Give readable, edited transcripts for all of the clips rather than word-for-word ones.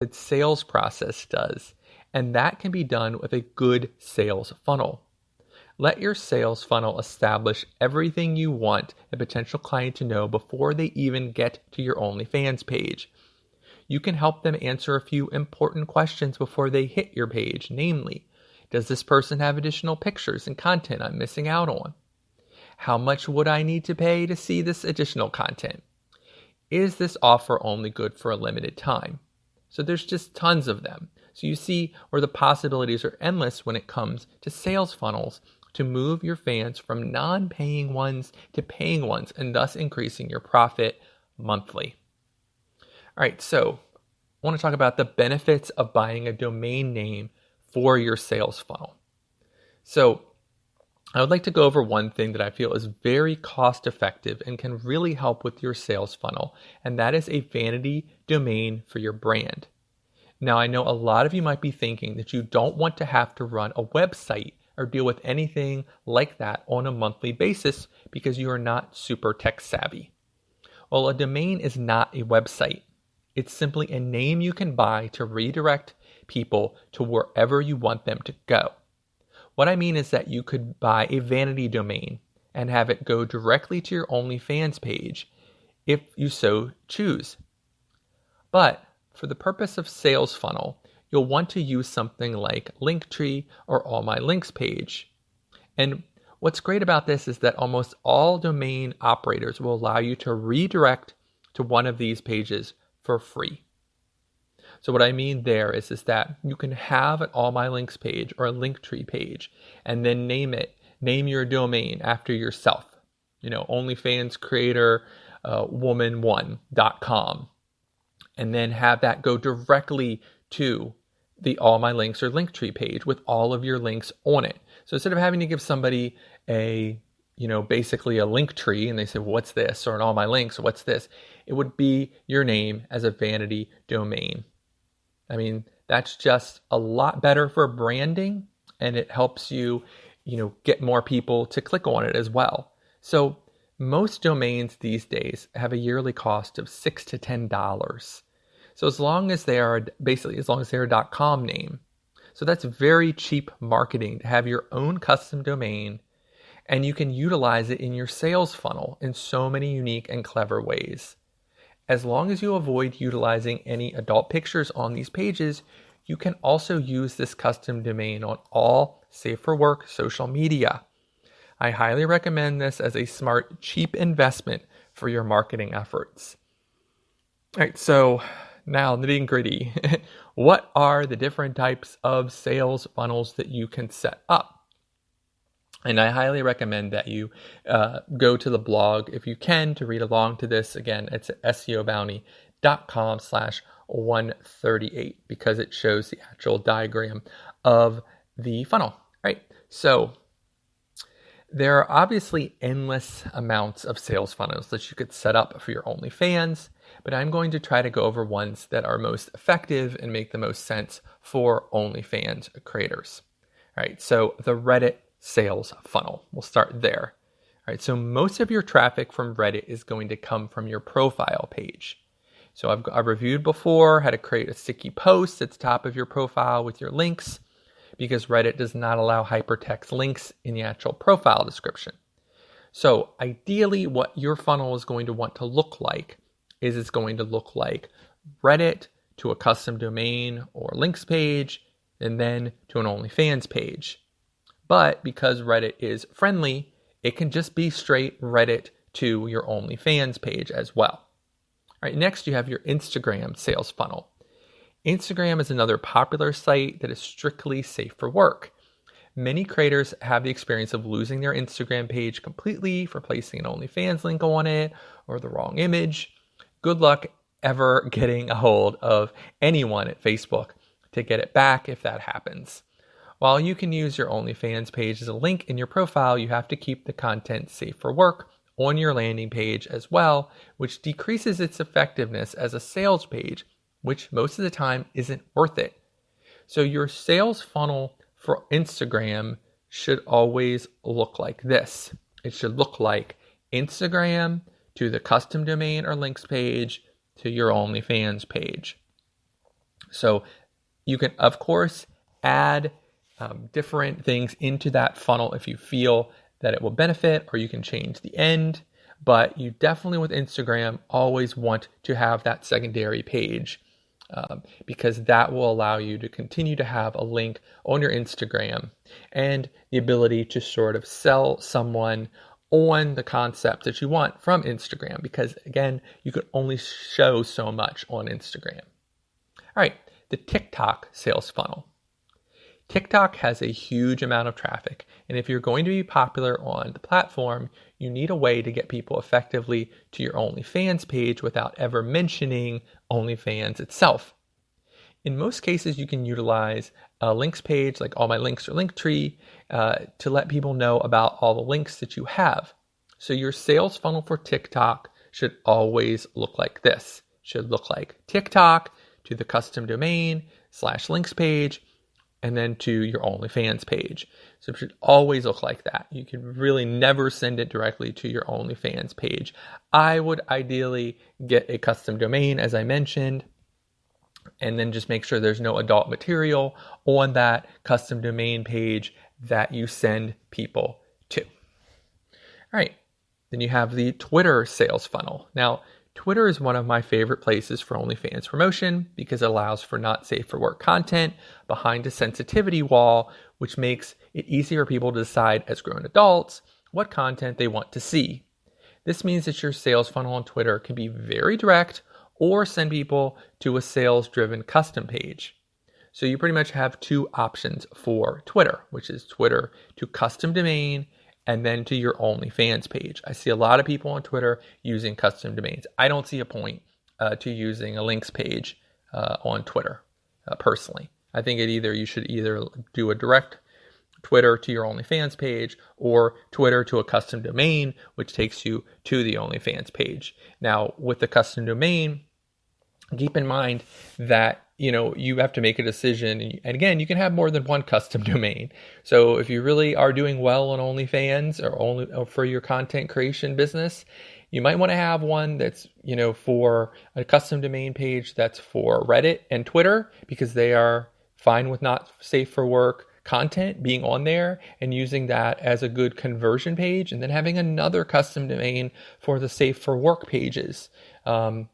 the sales process does, and that can be done with a good sales funnel. Let your sales funnel establish everything you want a potential client to know before they even get to your OnlyFans page. You can help them answer a few important questions before they hit your page, namely, does this person have additional pictures and content I'm missing out on? How much would I need to pay to see this additional content? Is this offer only good for a limited time? So there's just tons of them. So you see where the possibilities are endless when it comes to sales funnels to move your fans from non-paying ones to paying ones and thus increasing your profit monthly. All right, so I want to talk about the benefits of buying a domain name for your sales funnel. So I would like to go over one thing that I feel is very cost effective and can really help with your sales funnel, and that is a vanity domain for your brand. Now, I know a lot of you might be thinking that you don't want to have to run a website or deal with anything like that on a monthly basis because you are not super tech savvy. Well, a domain is not a website. It's simply a name you can buy to redirect people to wherever you want them to go. What I mean is that you could buy a vanity domain and have it go directly to your OnlyFans page if you so choose. But for the purpose of sales funnel, you'll want to use something like Linktree or AllMyLinks page. And what's great about this is that almost all domain operators will allow you to redirect to one of these pages for free. So what I mean there is that you can have an AllMyLinks page or a Linktree page and then name your domain after yourself. OnlyFans creator woman1.com, and then have that go directly to the AllMyLinks or Linktree page with all of your links on it. So instead of having to give somebody basically a Linktree and they say, well, what's this? Or an AllMyLinks, what's this? It would be your name as a vanity domain. I mean, that's just a lot better for branding, and it helps you, get more people to click on it as well. So most domains these days have a yearly cost of $6 to $10. So as long as they're a .com name. So that's very cheap marketing to have your own custom domain, and you can utilize it in your sales funnel in so many unique and clever ways. As long as you avoid utilizing any adult pictures on these pages, you can also use this custom domain on all safe for work social media. I highly recommend this as a smart, cheap investment for your marketing efforts. All right, so now nitty gritty. What are the different types of sales funnels that you can set up? And I highly recommend that you go to the blog if you can to read along to this. Again, it's at seobounty.com/138 because it shows the actual diagram of the funnel, right? So there are obviously endless amounts of sales funnels that you could set up for your OnlyFans, but I'm going to try to go over ones that are most effective and make the most sense for OnlyFans creators. All right, so the Reddit sales funnel. We'll start there. All right, so most of your traffic from Reddit is going to come from your profile page. So I've reviewed before how to create a sticky post at the top of your profile with your links, because Reddit does not allow hypertext links in the actual profile description. So ideally, what your funnel is going to want to look like is it's going to look like Reddit to a custom domain or links page, and then to an OnlyFans page. But because Reddit is friendly, it can just be straight Reddit to your OnlyFans page as well. All right, next you have your Instagram sales funnel. Instagram is another popular site that is strictly safe for work. Many creators have the experience of losing their Instagram page completely for placing an OnlyFans link on it or the wrong image. Good luck ever getting a hold of anyone at Facebook to get it back if that happens. While you can use your OnlyFans page as a link in your profile, you have to keep the content safe for work on your landing page as well, which decreases its effectiveness as a sales page, which most of the time isn't worth it. So your sales funnel for Instagram should always look like this. It should look like Instagram to the custom domain or links page to your OnlyFans page. So you can, of course, add different things into that funnel if you feel that it will benefit, or you can change the end. But you definitely, with Instagram, always want to have that secondary page because that will allow you to continue to have a link on your Instagram and the ability to sort of sell someone on the concept that you want from Instagram, because again, you can only show so much on Instagram. All right, the TikTok sales funnel. TikTok has a huge amount of traffic, and if you're going to be popular on the platform, you need a way to get people effectively to your OnlyFans page without ever mentioning OnlyFans itself. In most cases, you can utilize a links page like AllMyLinks or Linktree to let people know about all the links that you have. So your sales funnel for TikTok should always look like this. It should look like TikTok to the custom domain /links page, and then to your OnlyFans page. So it should always look like that. You can really never send it directly to your OnlyFans page. I would ideally get a custom domain, as I mentioned, and then just make sure there's no adult material on that custom domain page that you send people to. All right, then you have the Twitter sales funnel. Now, Twitter is one of my favorite places for OnlyFans promotion because it allows for not safe for work content behind a sensitivity wall, which makes it easier for people to decide as grown adults what content they want to see. This means that your sales funnel on Twitter can be very direct or send people to a sales-driven custom page. So you pretty much have two options for Twitter, which is Twitter to custom domain and then to your OnlyFans page. I see a lot of people on Twitter using custom domains. I don't see a point to using a links page on Twitter, personally. I think you should either do a direct Twitter to your OnlyFans page or Twitter to a custom domain, which takes you to the OnlyFans page. Now, with the custom domain, keep in mind that you have to make a decision. And again, you can have more than one custom domain. So if you really are doing well on OnlyFans or for your content creation business, you might want to have one that's, for a custom domain page that's for Reddit and Twitter, because they are fine with not safe for work content being on there and using that as a good conversion page, and then having another custom domain for the safe for work pages.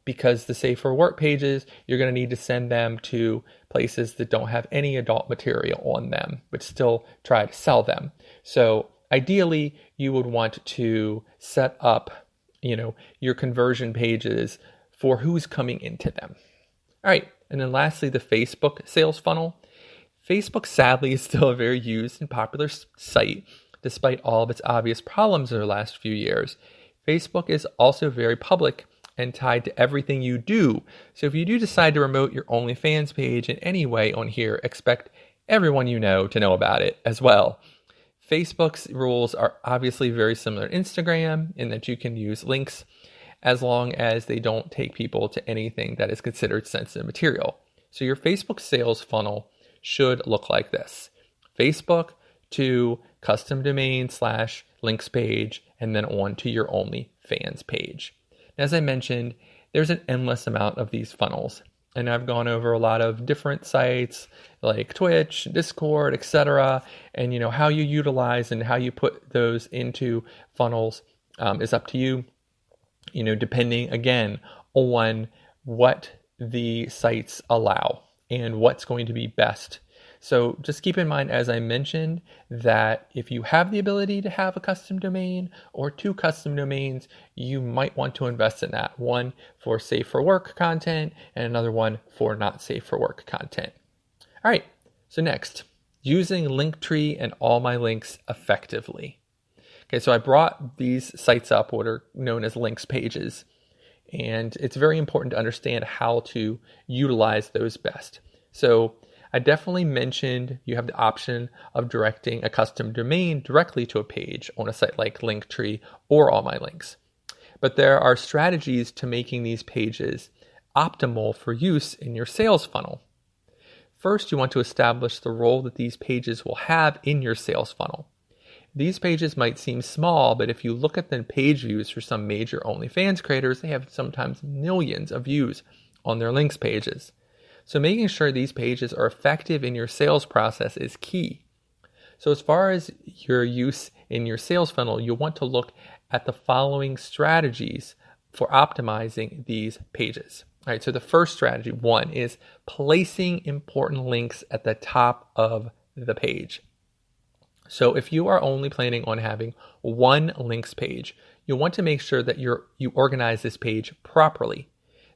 Because the safe for work pages, you're going to need to send them to places that don't have any adult material on them, but still try to sell them. So ideally, you would want to set up, your conversion pages for who's coming into them. All right. And then lastly, the Facebook sales funnel. Facebook, sadly, is still a very used and popular site, despite all of its obvious problems in the last few years. Facebook is also very public and tied to everything you do. So if you do decide to promote your OnlyFans page in any way on here, expect everyone you know to know about it as well. Facebook's rules are obviously very similar to Instagram in that you can use links as long as they don't take people to anything that is considered sensitive material. So your Facebook sales funnel should look like this. Facebook to custom domain /links page, and then on to your OnlyFans page. As I mentioned, there's an endless amount of these funnels, and I've gone over a lot of different sites like Twitch, Discord, etc. And how you utilize and how you put those into funnels is up to you. Depending again on what the sites allow and what's going to be best. So just keep in mind, as I mentioned, that if you have the ability to have a custom domain or two custom domains, you might want to invest in that. One for safe for work content and another one for not safe for work content. All right, so next, using Linktree and AllMyLinks effectively. Okay, so I brought these sites up, what are known as links pages, and it's very important to understand how to utilize those best. So I definitely mentioned you have the option of directing a custom domain directly to a page on a site like Linktree or AllMyLinks. But there are strategies to making these pages optimal for use in your sales funnel. First, you want to establish the role that these pages will have in your sales funnel. These pages might seem small, but if you look at the page views for some major OnlyFans creators, they have sometimes millions of views on their links pages. So making sure these pages are effective in your sales process is key. So as far as your use in your sales funnel, you'll want to look at the following strategies for optimizing these pages. All right, so the first strategy, one, is placing important links at the top of the page. So if you are only planning on having one links page, you'll want to make sure that you organize this page properly.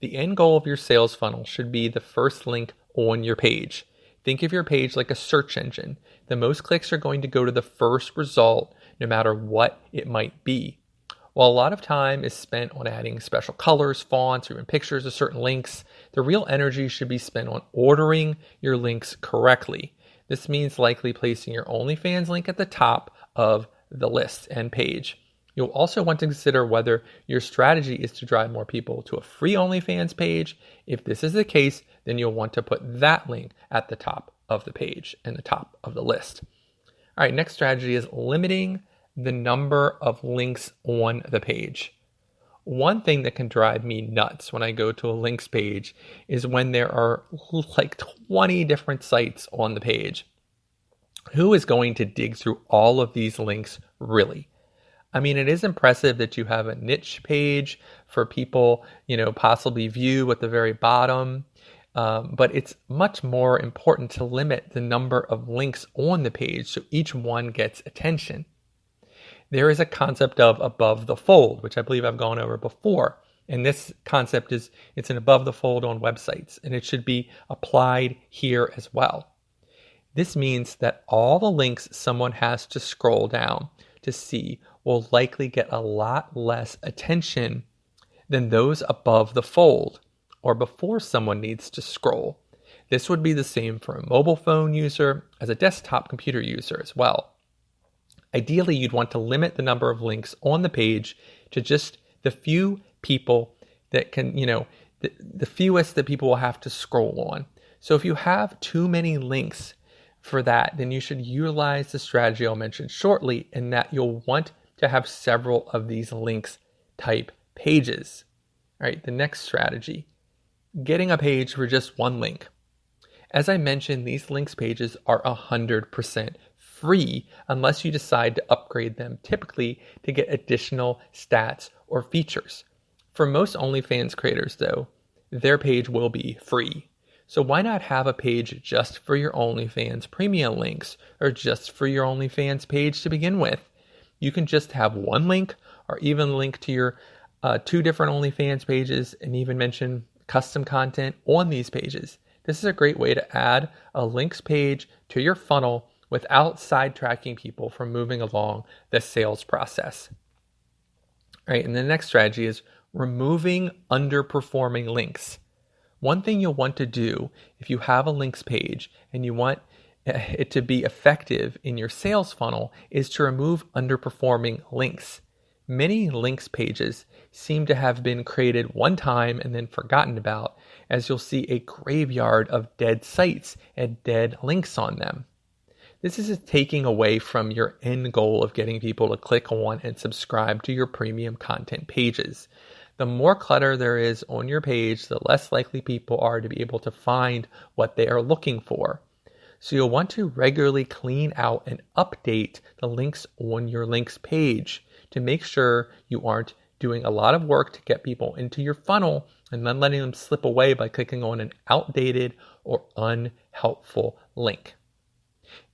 The end goal of your sales funnel should be the first link on your page. Think of your page like a search engine. The most clicks are going to go to the first result, no matter what it might be. While a lot of time is spent on adding special colors, fonts, or even pictures of certain links, the real energy should be spent on ordering your links correctly. This means likely placing your OnlyFans link at the top of the list and page. You'll also want to consider whether your strategy is to drive more people to a free OnlyFans page. If this is the case, then you'll want to put that link at the top of the page and the top of the list. All right, next strategy is limiting the number of links on the page. One thing that can drive me nuts when I go to a links page is when there are like 20 different sites on the page. Who is going to dig through all of these links really? I mean, it is impressive that you have a niche page for people, possibly view at the very bottom. But it's much more important to limit the number of links on the page so each one gets attention. There is a concept of above the fold, which I believe I've gone over before. And this concept it's an above the fold on websites, and it should be applied here as well. This means that all the links someone has to scroll down to see will likely get a lot less attention than those above the fold or before someone needs to scroll. This would be the same for a mobile phone user as a desktop computer user as well. Ideally, you'd want to limit the number of links on the page to just the few people that can, the fewest that people will have to scroll on. So if you have too many links for that, then you should utilize the strategy I'll mention shortly, in that you'll want to have several of these links type pages. All right, the next strategy, getting a page for just one link. As I mentioned, these links pages are 100% free unless you decide to upgrade them, typically to get additional stats or features. For most OnlyFans creators, though, their page will be free. So why not have a page just for your OnlyFans premium links, or just for your OnlyFans page to begin with? You can just have one link, or even link to your two different OnlyFans pages, and even mention custom content on these pages. This is a great way to add a links page to your funnel without sidetracking people from moving along the sales process. All right, and the next strategy is removing underperforming links. One thing you'll want to do if you have a links page and you want it to be effective in your sales funnel is to remove underperforming links. Many links pages seem to have been created one time and then forgotten about, as you'll see a graveyard of dead sites and dead links on them. This is taking away from your end goal of getting people to click on and subscribe to your premium content pages. The more clutter there is on your page, the less likely people are to be able to find what they are looking for. So you'll want to regularly clean out and update the links on your links page to make sure you aren't doing a lot of work to get people into your funnel and then letting them slip away by clicking on an outdated or unhelpful link.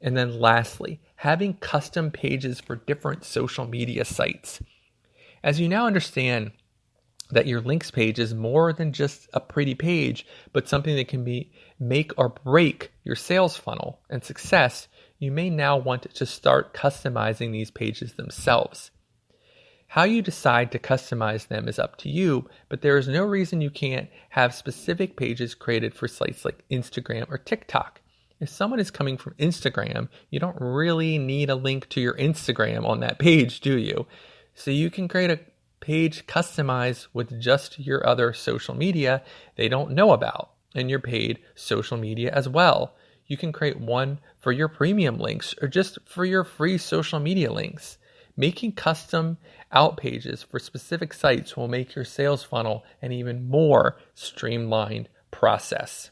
And then lastly, having custom pages for different social media sites. As you now understand that your links page is more than just a pretty page, but something that can be make or break your sales funnel and success, you may now want to start customizing these pages themselves. How you decide to customize them is up to you, but there is no reason you can't have specific pages created for sites like Instagram or TikTok. If someone is coming from Instagram, you don't really need a link to your Instagram on that page, do you? So you can create a page customized with just your other social media they don't know about, and your paid social media as well. You can create one for your premium links or just for your free social media links. Making custom out pages for specific sites will make your sales funnel an even more streamlined process.